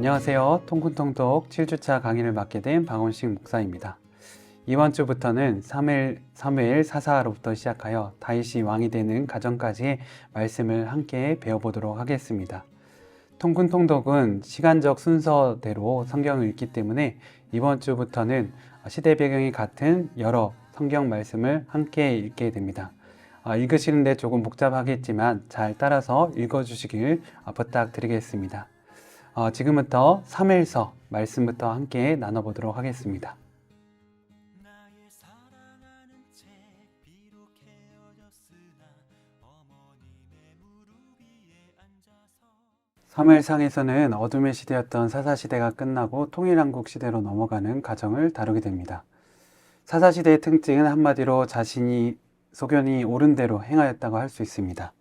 안녕하세요. 통kun통독 7주차 강의를 맡게 된 박원식 목사입니다. 이번 주부터는 사무엘 사사로부터 시작하여 다윗이 왕이 되는 가정까지의 말씀을 함께 배워보도록 하겠습니다. 통kun통독은 시간적 순서대로 성경을 읽기 때문에 이번 주부터는 시대 배경이 같은 여러 성경 말씀을 함께 읽게 됩니다. 읽으시는데 조금 복잡하겠지만 잘 따라서 읽어주시길 부탁드리겠습니다. 지금부터 사무엘서 말씀부터 함께 나눠보도록 하겠습니다. 사무엘상에서는 어둠의 시대였던 사사시대가 끝나고 통일한국 시대로 넘어가는 과정을 다루게 됩니다. 사사시대의 특징은 한마디로 자신이 소견이 옳은 대로 행하였다고 할 수 있습니다.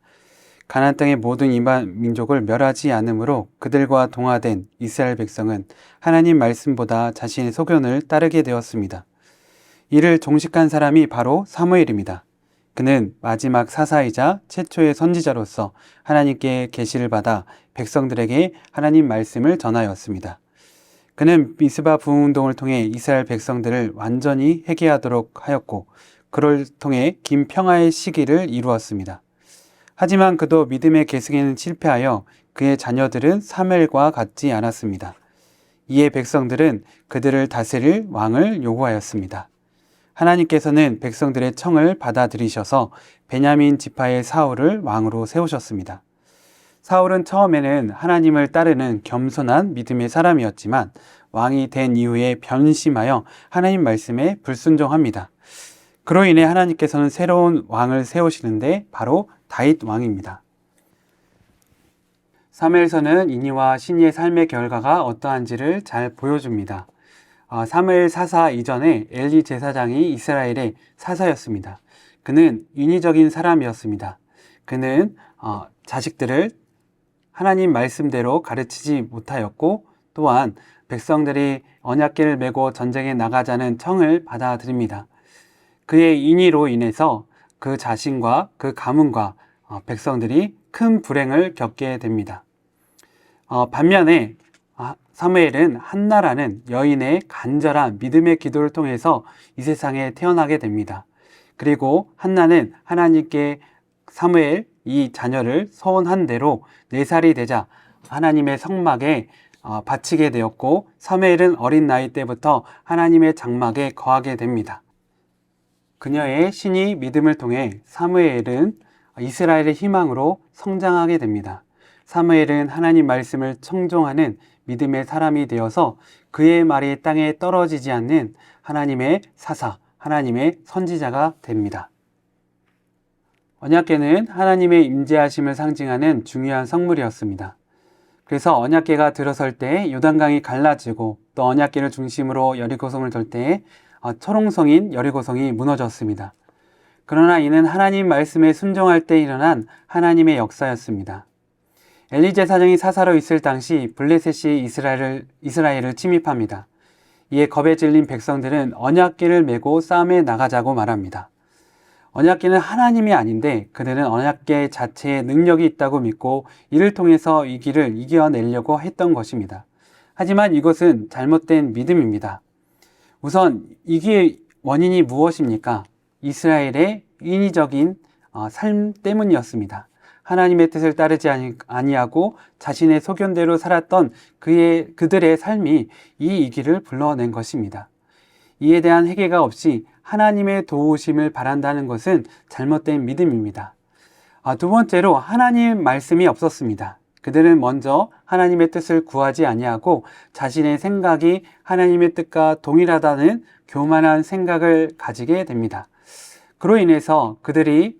가나안 땅의 모든 이방 민족을 멸하지 않으므로 그들과 동화된 이스라엘 백성은 하나님 말씀보다 자신의 소견을 따르게 되었습니다. 이를 종식한 사람이 바로 사무엘입니다. 그는 마지막 사사이자 최초의 선지자로서 하나님께 계시를 받아 백성들에게 하나님 말씀을 전하였습니다. 그는 미스바 부흥운동을 통해 이스라엘 백성들을 완전히 회개하도록 하였고 그를 통해 긴 평화의 시기를 이루었습니다. 하지만 그도 믿음의 계승에는 실패하여 그의 자녀들은 사무엘과 같지 않았습니다. 이에 백성들은 그들을 다스릴 왕을 요구하였습니다. 하나님께서는 백성들의 청을 받아들이셔서 베냐민 지파의 사울을 왕으로 세우셨습니다. 사울은 처음에는 하나님을 따르는 겸손한 믿음의 사람이었지만 왕이 된 이후에 변심하여 하나님 말씀에 불순종합니다. 그로 인해 하나님께서는 새로운 왕을 세우시는데 바로 다윗 왕입니다. 사무엘서는 인이와 신이의 삶의 결과가 어떠한지를 잘 보여줍니다. 사무엘 사사 이전에 엘리 제사장이 이스라엘의 사사였습니다. 그는 인위적인 사람이었습니다. 그는 자식들을 하나님 말씀대로 가르치지 못하였고 또한 백성들이 언약궤를 메고 전쟁에 나가자는 청을 받아들입니다. 그의 인의로 인해서 그 자신과 그 가문과 백성들이 큰 불행을 겪게 됩니다. 반면에 사무엘은 한나라는 여인의 간절한 믿음의 기도를 통해서 이 세상에 태어나게 됩니다. 그리고 한나는 하나님께 사무엘 이 자녀를 서원한 대로 4살이 되자 하나님의 성막에 바치게 되었고 사무엘은 어린 나이 때부터 하나님의 장막에 거하게 됩니다. 그녀의 신이 믿음을 통해 사무엘은 이스라엘의 희망으로 성장하게 됩니다. 사무엘은 하나님 말씀을 청종하는 믿음의 사람이 되어서 그의 말이 땅에 떨어지지 않는 하나님의 사사, 하나님의 선지자가 됩니다. 언약궤는 하나님의 임재하심을 상징하는 중요한 성물이었습니다. 그래서 언약궤가 들어설 때 요단강이 갈라지고 또 언약궤를 중심으로 여리고성을 돌 때 초롱성인 여리고성이 무너졌습니다. 그러나 이는 하나님 말씀에 순종할 때 일어난 하나님의 역사였습니다. 엘리 제사장이 사사로 있을 당시 블레셋이 이스라엘을 침입합니다. 이에 겁에 질린 백성들은 언약궤를 메고 싸움에 나가자고 말합니다. 언약궤는 하나님이 아닌데 그들은 언약궤 자체에 능력이 있다고 믿고 이를 통해서 이 길을 이겨내려고 했던 것입니다. 하지만 이것은 잘못된 믿음입니다. 우선 이게 원인이 무엇입니까? 이스라엘의 인위적인 삶 때문이었습니다. 하나님의 뜻을 따르지 아니하고 자신의 소견대로 살았던 그들의 삶이 이 길을 불러낸 것입니다. 이에 대한 회개가 없이 하나님의 도우심을 바란다는 것은 잘못된 믿음입니다. 두 번째로 하나님 말씀이 없었습니다. 그들은 먼저 하나님의 뜻을 구하지 아니하고 자신의 생각이 하나님의 뜻과 동일하다는 교만한 생각을 가지게 됩니다. 그로 인해서 그들이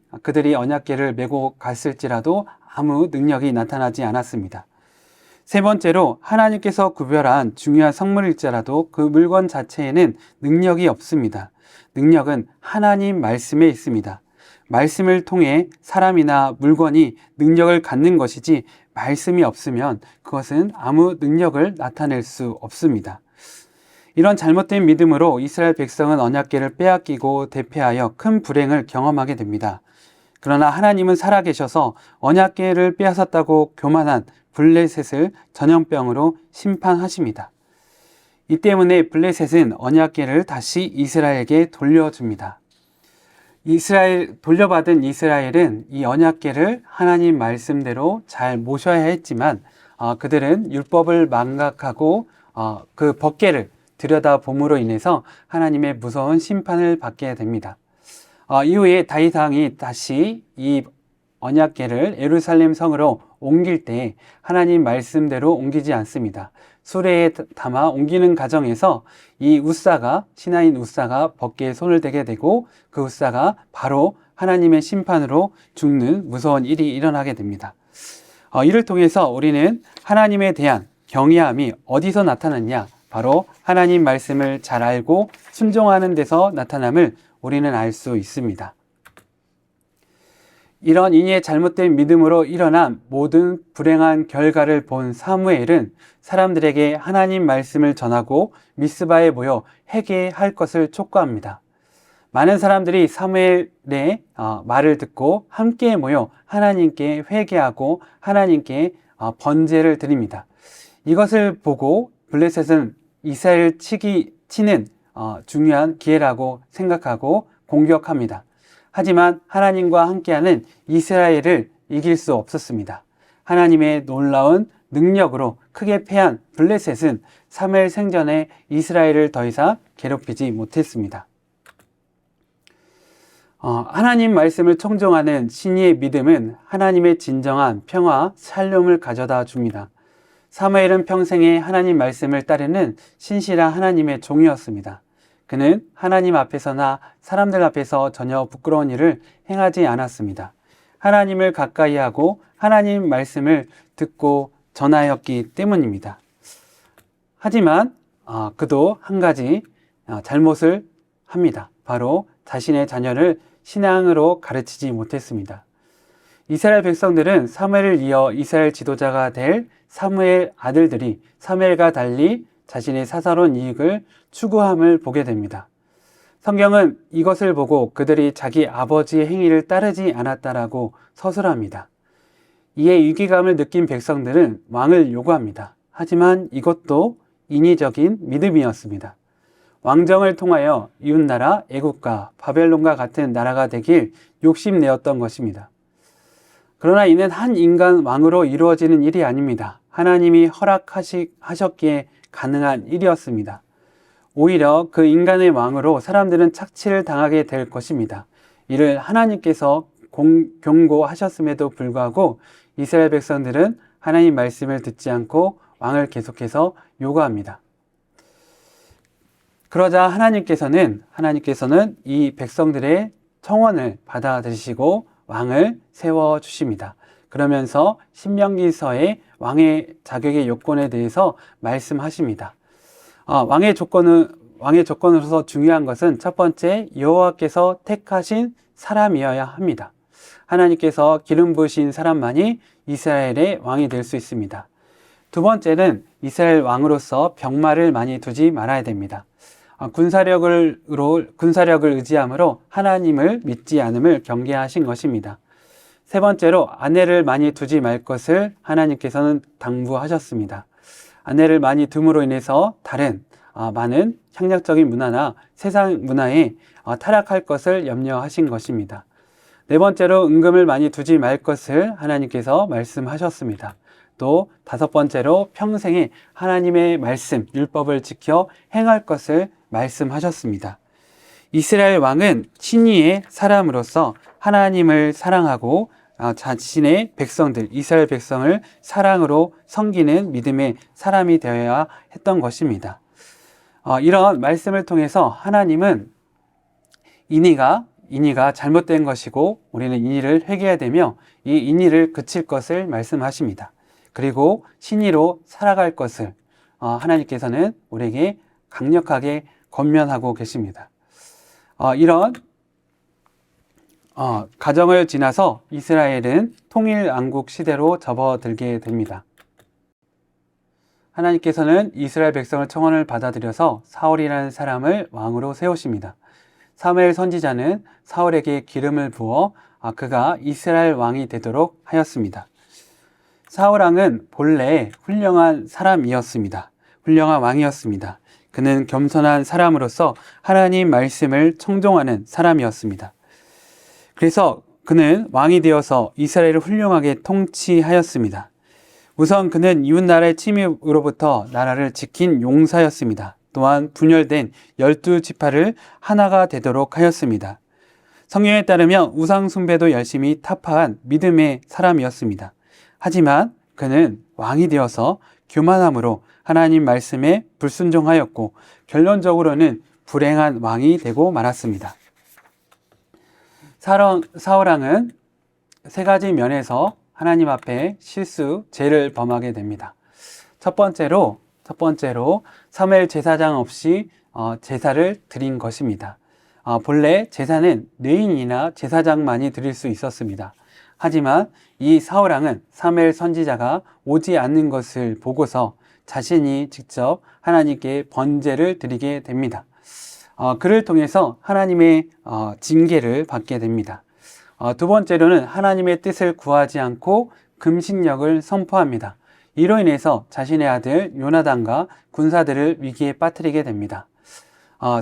언약궤를 메고 갔을지라도 아무 능력이 나타나지 않았습니다. 세 번째로 하나님께서 구별한 중요한 성물일지라도 그 물건 자체에는 능력이 없습니다. 능력은 하나님 말씀에 있습니다. 말씀을 통해 사람이나 물건이 능력을 갖는 것이지 말씀이 없으면 그것은 아무 능력을 나타낼 수 없습니다. 이런 잘못된 믿음으로 이스라엘 백성은 언약궤를 빼앗기고 대패하여 큰 불행을 경험하게 됩니다. 그러나 하나님은 살아계셔서 언약궤를 빼앗았다고 교만한 블레셋을 전염병으로 심판하십니다. 이 때문에 블레셋은 언약궤를 다시 이스라엘에게 돌려줍니다. 돌려받은 이스라엘은 이 언약궤를 하나님 말씀대로 잘 모셔야 했지만 그들은 율법을 망각하고 그 법궤를 들여다봄으로 인해서 하나님의 무서운 심판을 받게 됩니다. 이후에 다윗 왕이 다시 이 언약궤를 예루살렘 성으로 옮길 때 하나님 말씀대로 옮기지 않습니다. 수레에 담아 옮기는 과정에서 이 신하인 웃사가 법궤에 손을 대게 되고 그 웃사가 바로 하나님의 심판으로 죽는 무서운 일이 일어나게 됩니다. 이를 통해서 우리는 하나님에 대한 경외함이 어디서 나타났냐? 바로 하나님 말씀을 잘 알고 순종하는 데서 나타남을 우리는 알 수 있습니다. 이런 인위의 잘못된 믿음으로 일어난 모든 불행한 결과를 본 사무엘은 사람들에게 하나님 말씀을 전하고 미스바에 모여 회개할 것을 촉구합니다. 많은 사람들이 사무엘의 말을 듣고 함께 모여 하나님께 회개하고 하나님께 번제를 드립니다. 이것을 보고 블레셋은 이스라엘을 치는 중요한 기회라고 생각하고 공격합니다. 하지만 하나님과 함께하는 이스라엘을 이길 수 없었습니다. 하나님의 놀라운 능력으로 크게 패한 블레셋은 사무엘 생전에 이스라엘을 더 이상 괴롭히지 못했습니다. 하나님 말씀을 청종하는 신의의 믿음은 하나님의 진정한 평화, 샬롬을 가져다 줍니다. 사무엘은 평생에 하나님 말씀을 따르는 신실한 하나님의 종이었습니다. 그는 하나님 앞에서나 사람들 앞에서 전혀 부끄러운 일을 행하지 않았습니다. 하나님을 가까이 하고 하나님 말씀을 듣고 전하였기 때문입니다. 하지만 그도 한 가지 잘못을 합니다. 바로 자신의 자녀를 신앙으로 가르치지 못했습니다. 이스라엘 백성들은 사무엘을 이어 이스라엘 지도자가 될 사무엘 아들들이 사무엘과 달리 자신의 사사로운 이익을 추구함을 보게 됩니다. 성경은 이것을 보고 그들이 자기 아버지의 행위를 따르지 않았다라고 서술합니다. 이에 위기감을 느낀 백성들은 왕을 요구합니다. 하지만 이것도 인위적인 믿음이었습니다. 왕정을 통하여 이웃나라 애국과 바벨론과 같은 나라가 되길 욕심내었던 것입니다. 그러나 이는 한 인간 왕으로 이루어지는 일이 아닙니다. 하나님이 허락하셨기에 가능한 일이었습니다. 오히려 그 인간의 왕으로 사람들은 착취를 당하게 될 것입니다. 이를 하나님께서 경고하셨음에도 불구하고 이스라엘 백성들은 하나님 말씀을 듣지 않고 왕을 계속해서 요구합니다. 그러자 하나님께서는 이 백성들의 청원을 받아들이시고 왕을 세워주십니다. 그러면서 신명기서의 왕의 자격의 요건에 대해서 말씀하십니다. 왕의 조건으로서 중요한 것은 첫 번째, 여호와께서 택하신 사람이어야 합니다. 하나님께서 기름 부으신 사람만이 이스라엘의 왕이 될 수 있습니다. 두 번째는 이스라엘 왕으로서 병마를 많이 두지 말아야 됩니다. 군사력을 의지함으로 하나님을 믿지 않음을 경계하신 것입니다. 세 번째로 아내를 많이 두지 말 것을 하나님께서는 당부하셨습니다. 아내를 많이 둠으로 인해서 다른 많은 향락적인 문화나 세상 문화에 타락할 것을 염려하신 것입니다. 네 번째로 은금을 많이 두지 말 것을 하나님께서 말씀하셨습니다. 또 다섯 번째로 평생에 하나님의 말씀, 율법을 지켜 행할 것을 말씀하셨습니다. 이스라엘 왕은 신의의 사람으로서 하나님을 사랑하고 자신의 백성들, 이스라엘 백성을 사랑으로 섬기는 믿음의 사람이 되어야 했던 것입니다. 이런 말씀을 통해서 하나님은 인의가 잘못된 것이고 우리는 인의를 회개해야 되며 이 인의를 그칠 것을 말씀하십니다. 그리고 신의로 살아갈 것을 하나님께서는 우리에게 강력하게 권면하고 계십니다. 이런 과정을 지나서 이스라엘은 통일왕국 시대로 접어들게 됩니다. 하나님께서는 이스라엘 백성을 청원을 받아들여서 사울이라는 사람을 왕으로 세우십니다. 사무엘 선지자는 사울에게 기름을 부어 그가 이스라엘 왕이 되도록 하였습니다. 사울 왕은 본래 훌륭한 사람이었습니다. 훌륭한 왕이었습니다. 그는 겸손한 사람으로서 하나님 말씀을 청종하는 사람이었습니다. 그래서 그는 왕이 되어서 이스라엘을 훌륭하게 통치하였습니다. 우선 그는 이웃나라의 침입으로부터 나라를 지킨 용사였습니다. 또한 분열된 12지파를 하나가 되도록 하였습니다. 성경에 따르면 우상 숭배도 열심히 타파한 믿음의 사람이었습니다. 하지만 그는 왕이 되어서 교만함으로 하나님 말씀에 불순종하였고 결론적으로는 불행한 왕이 되고 말았습니다. 사울 왕은 세 가지 면에서 하나님 앞에 죄를 범하게 됩니다. 첫 번째로 사무엘 제사장 없이 제사를 드린 것입니다. 본래 제사는 레위인이나 제사장만이 드릴 수 있었습니다. 하지만 이 사울 왕은 사무엘 선지자가 오지 않는 것을 보고서 자신이 직접 하나님께 번제를 드리게 됩니다. 그를 통해서 하나님의 징계를 받게 됩니다. 두 번째로는 하나님의 뜻을 구하지 않고 금신력을 선포합니다. 이로 인해서 자신의 아들 요나단과 군사들을 위기에 빠뜨리게 됩니다.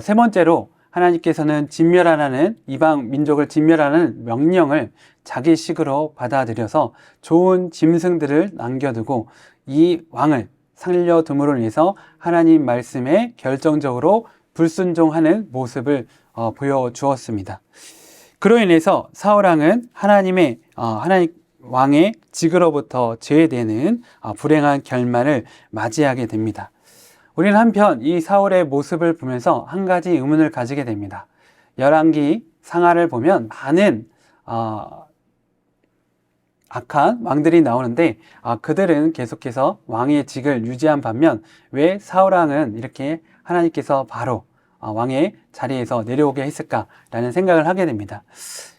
세 번째로 하나님께서는 진멸하라는 이방 민족을 진멸하는 명령을 자기 식으로 받아들여서 좋은 짐승들을 남겨두고 이 왕을 살려둠으로 인해서 하나님 말씀에 결정적으로 불순종하는 모습을 보여주었습니다. 그로 인해서 사울 왕은 하나님 왕의 직으로부터 제외되는 불행한 결말을 맞이하게 됩니다. 우리는 한편 이 사울의 모습을 보면서 한 가지 의문을 가지게 됩니다. 열왕기 상하를 보면 많은 악한 왕들이 나오는데 그들은 계속해서 왕의 직을 유지한 반면 왜 사울 왕은 이렇게 하나님께서 바로 왕의 자리에서 내려오게 했을까라는 생각을 하게 됩니다.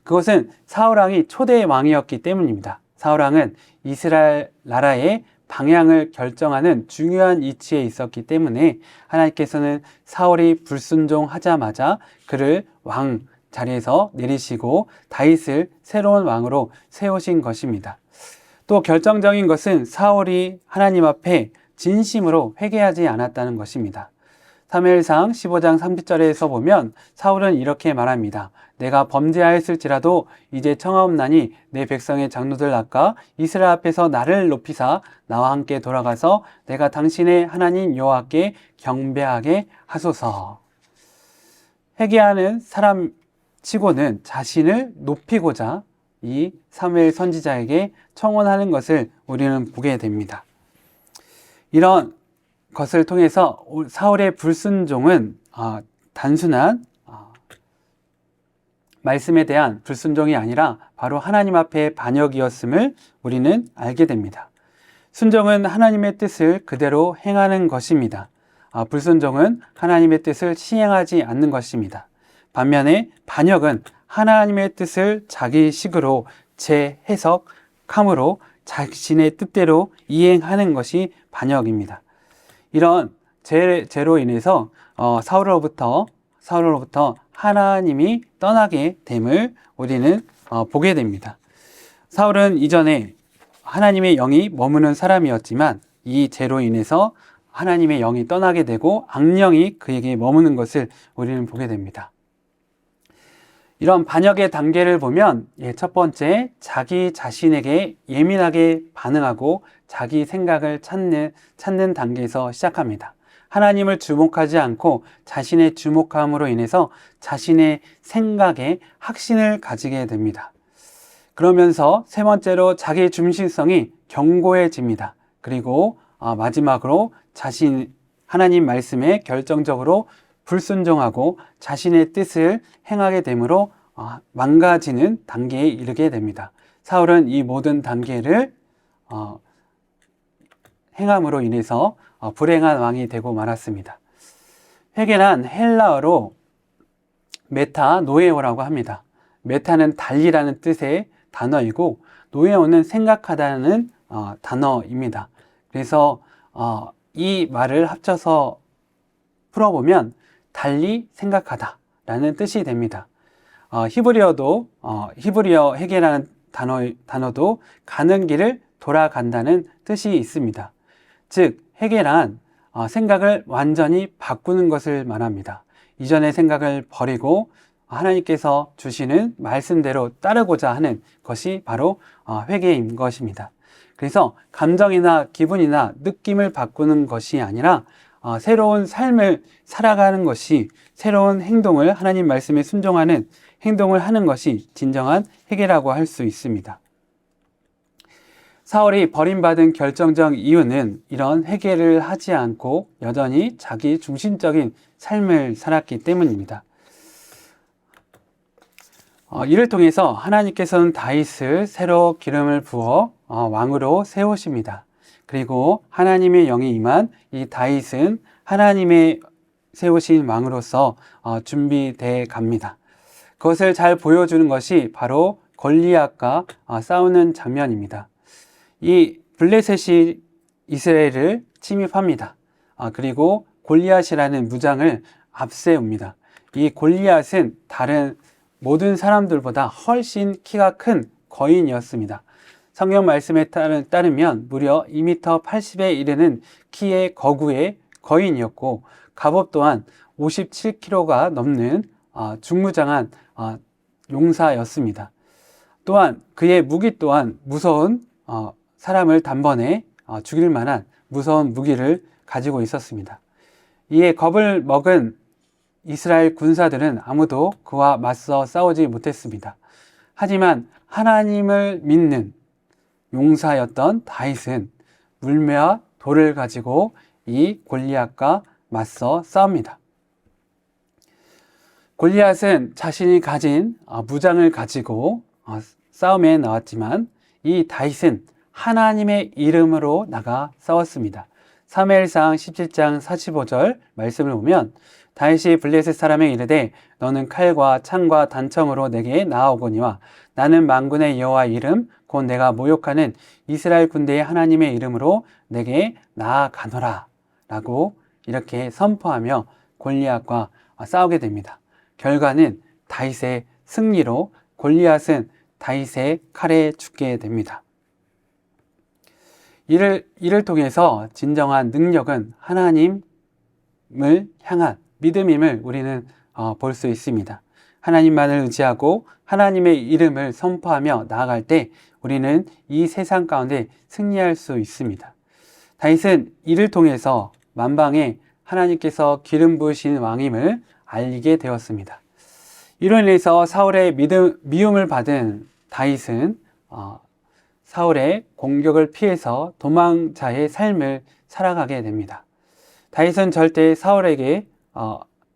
그것은 사울 왕이 초대 왕이었기 때문입니다. 사울 왕은 이스라엘 나라의 방향을 결정하는 중요한 위치에 있었기 때문에 하나님께서는 사울이 불순종하자마자 그를 왕 자리에서 내리시고 다윗을 새로운 왕으로 세우신 것입니다. 또 결정적인 것은 사울이 하나님 앞에 진심으로 회개하지 않았다는 것입니다. 사무엘상 15장 30절에서 보면 사울은 이렇게 말합니다. 내가 범죄하였을지라도 이제 청하옵나니 내 백성의 장로들 낚아 이스라엘 앞에서 나를 높이사 나와 함께 돌아가서 내가 당신의 하나님 여호와께 경배하게 하소서. 회개하는 사람 치고는 자신을 높이고자 이 사무엘 선지자에게 청원하는 것을 우리는 보게 됩니다. 이런 것을 통해서 사울의 불순종은 단순한 말씀에 대한 불순종이 아니라 바로 하나님 앞에 반역이었음을 우리는 알게 됩니다. 순종은 하나님의 뜻을 그대로 행하는 것입니다. 불순종은 하나님의 뜻을 시행하지 않는 것입니다. 반면에 반역은 하나님의 뜻을 자기 식으로 재해석함으로 자신의 뜻대로 이행하는 것이 반역입니다. 이런 죄로 인해서 사울로부터 하나님이 떠나게 됨을 우리는 보게 됩니다. 사울은 이전에 하나님의 영이 머무는 사람이었지만 이 죄로 인해서 하나님의 영이 떠나게 되고 악령이 그에게 머무는 것을 우리는 보게 됩니다. 이런 반역의 단계를 보면 첫 번째, 자기 자신에게 예민하게 반응하고 자기 생각을 찾는 단계에서 시작합니다. 하나님을 주목하지 않고 자신의 주목함으로 인해서 자신의 생각에 확신을 가지게 됩니다. 그러면서 세 번째로 자기 중심성이 견고해집니다. 그리고 마지막으로 하나님 말씀에 결정적으로 불순종하고 자신의 뜻을 행하게 되므로 망가지는 단계에 이르게 됩니다. 사울은 이 모든 단계를 행함으로 인해서 불행한 왕이 되고 말았습니다. 회개란 헬라어로 메타노에오라고 합니다. 메타는 달리라는 뜻의 단어이고 노에오는 생각하다는 단어입니다. 그래서 이 말을 합쳐서 풀어보면 달리 생각하다 라는 뜻이 됩니다. 히브리어 회개라는 단어도 가는 길을 돌아간다는 뜻이 있습니다. 즉 회개란 생각을 완전히 바꾸는 것을 말합니다. 이전의 생각을 버리고 하나님께서 주시는 말씀대로 따르고자 하는 것이 바로 회개인 것입니다. 그래서 감정이나 기분이나 느낌을 바꾸는 것이 아니라 새로운 삶을 살아가는 것이, 새로운 행동을, 하나님 말씀에 순종하는 행동을 하는 것이 진정한 회개라고 할 수 있습니다. 사울이 버림받은 결정적 이유는 이런 회개를 하지 않고 여전히 자기 중심적인 삶을 살았기 때문입니다. 이를 통해서 하나님께서는 다윗을 새로 기름을 부어 왕으로 세우십니다. 그리고 하나님의 영이 임한 이 다윗은 하나님의 세우신 왕으로서 준비되어 갑니다. 그것을 잘 보여주는 것이 바로 골리앗과 싸우는 장면입니다. 이 블레셋이 이스라엘을 침입합니다. 그리고 골리앗이라는 무장을 앞세웁니다. 이 골리앗은 다른 모든 사람들보다 훨씬 키가 큰 거인이었습니다. 성경 말씀에 따르면 무려 2m 80에 이르는 키의 거구의 거인이었고, 갑옷 또한 57kg가 넘는 중무장한 용사였습니다. 또한 그의 무기 또한 무서운 사람을 단번에 죽일 만한 무서운 무기를 가지고 있었습니다. 이에 겁을 먹은 이스라엘 군사들은 아무도 그와 맞서 싸우지 못했습니다. 하지만 하나님을 믿는 용사였던 다윗은 물매와 돌을 가지고 이 골리앗과 맞서 싸웁니다. 골리앗은 자신이 가진 무장을 가지고 싸움에 나왔지만 이 다윗은 하나님의 이름으로 나가 싸웠습니다. 사무엘상 17장 45절 말씀을 보면 다윗이 블레셋 사람에 이르되 너는 칼과 창과 단청으로 내게 나아오거니와 나는 만군의 여호와 이름 곧 내가 모욕하는 이스라엘 군대의 하나님의 이름으로 내게 나아가노라 라고 이렇게 선포하며 골리앗과 싸우게 됩니다. 결과는 다윗의 승리로 골리앗은 다윗의 칼에 죽게 됩니다. 이를 통해서 진정한 능력은 하나님을 향한 믿음임을 우리는 볼 수 있습니다. 하나님만을 의지하고 하나님의 이름을 선포하며 나아갈 때 우리는 이 세상 가운데 승리할 수 있습니다. 다윗은 이를 통해서 만방에 하나님께서 기름 부으신 왕임을 알리게 되었습니다. 이로 인해서 사울의 미움을 받은 다윗은 사울의 공격을 피해서 도망자의 삶을 살아가게 됩니다. 다윗은 절대 사울에게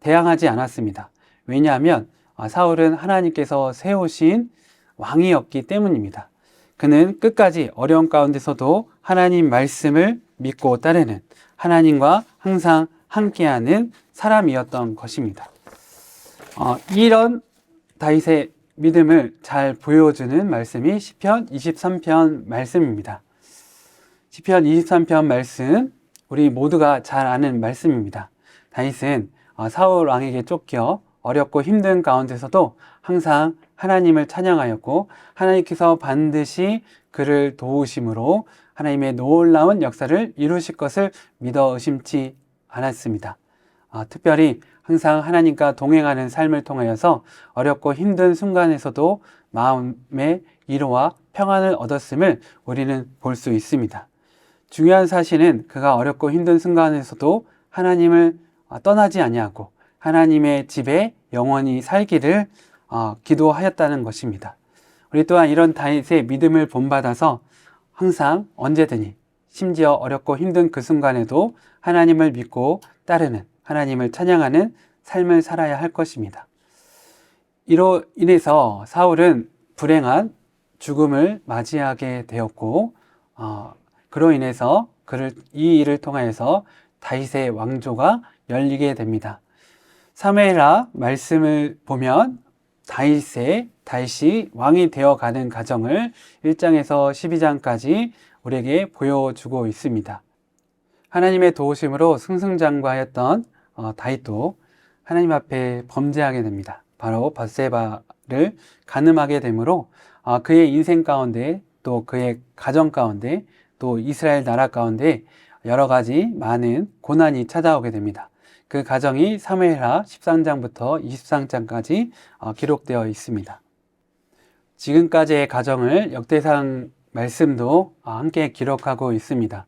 대항하지 않았습니다. 왜냐하면 사울은 하나님께서 세우신 왕이었기 때문입니다. 그는 끝까지 어려운 가운데서도 하나님 말씀을 믿고 따르는, 하나님과 항상 함께하는 사람이었던 것입니다. 이런 다윗의 믿음을 잘 보여주는 말씀이 시편 23편 말씀입니다. 시편 23편 말씀, 우리 모두가 잘 아는 말씀입니다. 다윗은 사울 왕에게 쫓겨 어렵고 힘든 가운데서도 항상 하나님을 찬양하였고 하나님께서 반드시 그를 도우심으로 하나님의 놀라운 역사를 이루실 것을 믿어 의심치 않았습니다. 특별히 항상 하나님과 동행하는 삶을 통하여서 어렵고 힘든 순간에서도 마음의 위로와 평안을 얻었음을 우리는 볼 수 있습니다. 중요한 사실은 그가 어렵고 힘든 순간에서도 하나님을 떠나지 아니하고 하나님의 집에 영원히 살기를 기도하였다는 것입니다. 우리 또한 이런 다윗의 믿음을 본받아서 항상 언제든지 심지어 어렵고 힘든 그 순간에도 하나님을 믿고 따르는, 하나님을 찬양하는 삶을 살아야 할 것입니다. 이로 인해서 사울은 불행한 죽음을 맞이하게 되었고 그로 인해서 이 일을 통하여서 다윗의 왕조가 열리게 됩니다. 사무엘하 말씀을 보면 다윗이 왕이 되어가는 과정을 1장에서 12장까지 우리에게 보여주고 있습니다. 하나님의 도우심으로 승승장구하였던 다윗도 하나님 앞에 범죄하게 됩니다. 바로 밧세바를 가늠하게 되므로 그의 인생 가운데 또 그의 가정 가운데 또 이스라엘 나라 가운데 여러 가지 많은 고난이 찾아오게 됩니다. 그 과정이 사무엘하 13장부터 23장까지 기록되어 있습니다. 지금까지의 과정을 역대상 말씀도 함께 기록하고 있습니다.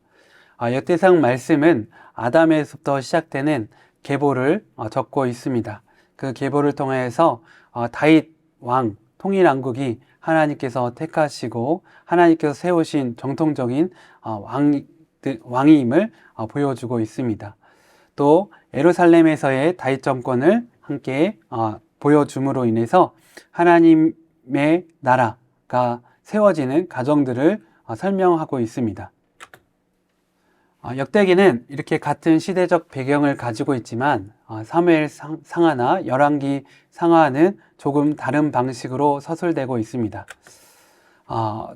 역대상 말씀은 아담에서부터 시작되는 계보를 적고 있습니다. 그 계보를 통해서 다윗 왕 통일왕국이 하나님께서 택하시고 하나님께서 세우신 정통적인 왕임을 보여주고 있습니다. 또 예루살렘에서의 다윗 정권을 함께 보여줌으로 인해서 하나님의 나라가 세워지는 과정들을 설명하고 있습니다. 역대기는 이렇게 같은 시대적 배경을 가지고 있지만 사무엘 상하나 열왕기 상하는 조금 다른 방식으로 서술되고 있습니다.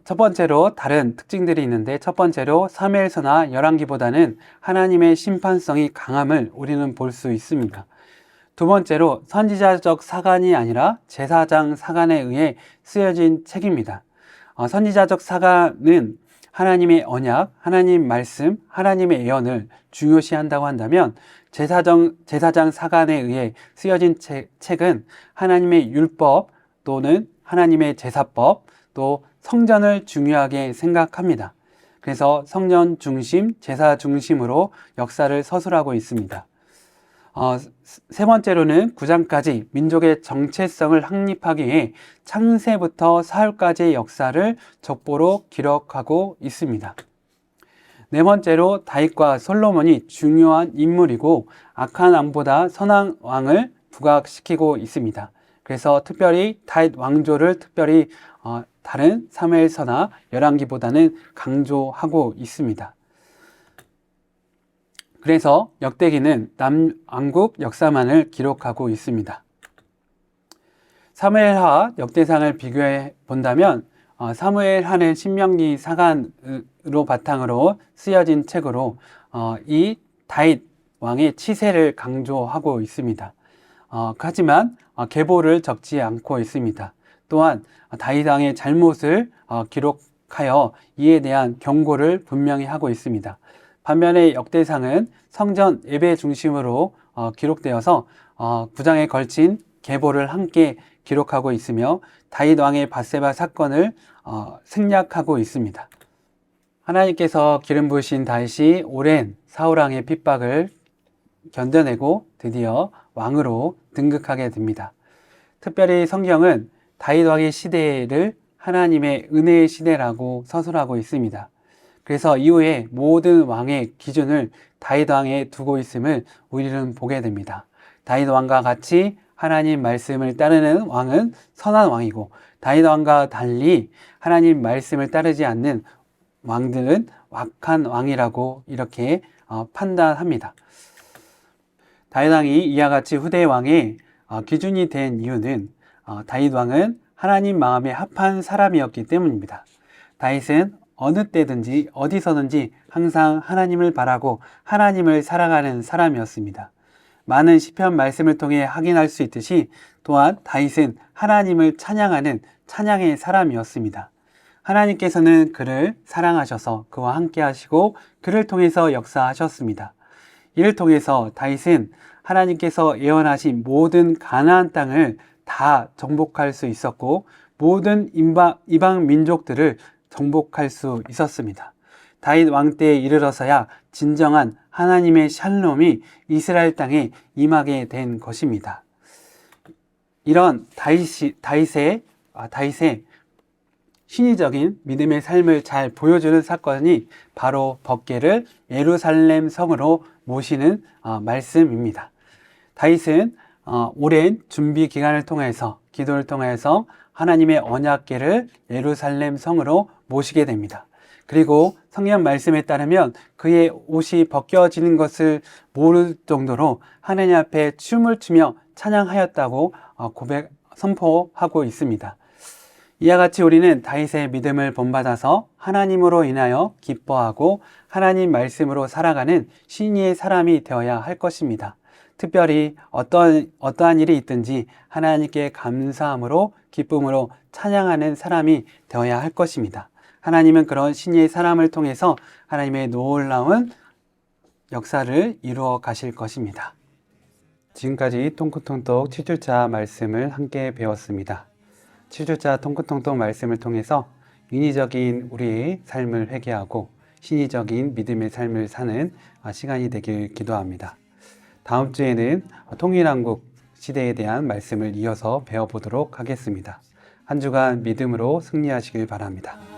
첫 번째로 다른 특징들이 있는데, 첫 번째로 사무엘서나 열왕기보다는 하나님의 심판성이 강함을 우리는 볼 수 있습니다. 두 번째로 선지자적 사관이 아니라 제사장 사관에 의해 쓰여진 책입니다. 선지자적 사관은 하나님의 언약, 하나님 말씀, 하나님의 예언을 중요시한다고 한다면 제사장 사관에 의해 쓰여진 책은 하나님의 율법 또는 하나님의 제사법 또 성전을 중요하게 생각합니다. 그래서 성전 중심, 제사 중심으로 역사를 서술하고 있습니다. 세 번째로는 9장까지 민족의 정체성을 확립하기 위해 창세부터 사흘까지의 역사를 족보로 기록하고 있습니다. 네 번째로 다윗과 솔로몬이 중요한 인물이고 악한 왕보다 선한 왕을 부각시키고 있습니다. 그래서 특별히 다윗 왕조를 특별히 다른 사무엘서나 열왕기보다는 강조하고 있습니다. 그래서 역대기는 남왕국 역사만을 기록하고 있습니다. 사무엘하 역대상을 비교해 본다면 사무엘하는 신명기 사관으로 바탕으로 쓰여진 책으로 이 다윗 왕의 치세를 강조하고 있습니다. 하지만 계보를 적지 않고 있습니다. 또한 다윗 왕의 잘못을 기록하여 이에 대한 경고를 분명히 하고 있습니다. 반면에 역대상은 성전 예배 중심으로 기록되어서 9장에 걸친 계보를 함께 기록하고 있으며 다윗 왕의 밧세바 사건을 생략하고 있습니다. 하나님께서 기름 부으신 다윗이 오랜 사울 왕의 핍박을 견뎌내고 드디어 왕으로 등극하게 됩니다. 특별히 성경은 다윗 왕의 시대를 하나님의 은혜의 시대라고 서술하고 있습니다. 그래서 이후에 모든 왕의 기준을 다윗 왕에 두고 있음을 우리는 보게 됩니다. 다윗 왕과 같이 하나님 말씀을 따르는 왕은 선한 왕이고 다윗 왕과 달리 하나님 말씀을 따르지 않는 왕들은 악한 왕이라고 이렇게 판단합니다. 다윗 왕이 이와 같이 후대 왕의 기준이 된 이유는 다윗 왕은 하나님 마음에 합한 사람이었기 때문입니다. 다윗은 어느 때든지 어디서든지 항상 하나님을 바라고 하나님을 사랑하는 사람이었습니다. 많은 시편 말씀을 통해 확인할 수 있듯이 또한 다윗은 하나님을 찬양하는 찬양의 사람이었습니다. 하나님께서는 그를 사랑하셔서 그와 함께 하시고 그를 통해서 역사하셨습니다. 이를 통해서 다윗은 하나님께서 예언하신 모든 가나안 땅을 다 정복할 수 있었고 모든 이방 민족들을 정복할 수 있었습니다. 다윗 왕 때에 이르러서야 진정한 하나님의 샬롬이 이스라엘 땅에 임하게 된 것입니다. 이런 다윗의 신의적인 믿음의 삶을 잘 보여주는 사건이 바로 법궤를 예루살렘 성으로 모시는 말씀입니다. 다윗은 오랜 준비 기간을 통해서 기도를 통해서 하나님의 언약궤를 예루살렘 성으로 모시게 됩니다. 그리고 성경 말씀에 따르면 그의 옷이 벗겨지는 것을 모를 정도로 하나님 앞에 춤을 추며 찬양하였다고 선포하고 있습니다. 이와 같이 우리는 다윗의 믿음을 본받아서 하나님으로 인하여 기뻐하고 하나님 말씀으로 살아가는 신의의 사람이 되어야 할 것입니다. 특별히 어떠한 일이 있든지 하나님께 감사함으로 기쁨으로 찬양하는 사람이 되어야 할 것입니다. 하나님은 그런 신의 사람을 통해서 하나님의 놀라운 역사를 이루어 가실 것입니다. 지금까지 통크통톡 7주차 말씀을 함께 배웠습니다. 7주차 통크통톡 말씀을 통해서 인위적인 우리의 삶을 회개하고 신의적인 믿음의 삶을 사는 시간이 되길 기도합니다. 다음 주에는 통일한국 시대에 대한 말씀을 이어서 배워보도록 하겠습니다. 한 주간 믿음으로 승리하시길 바랍니다.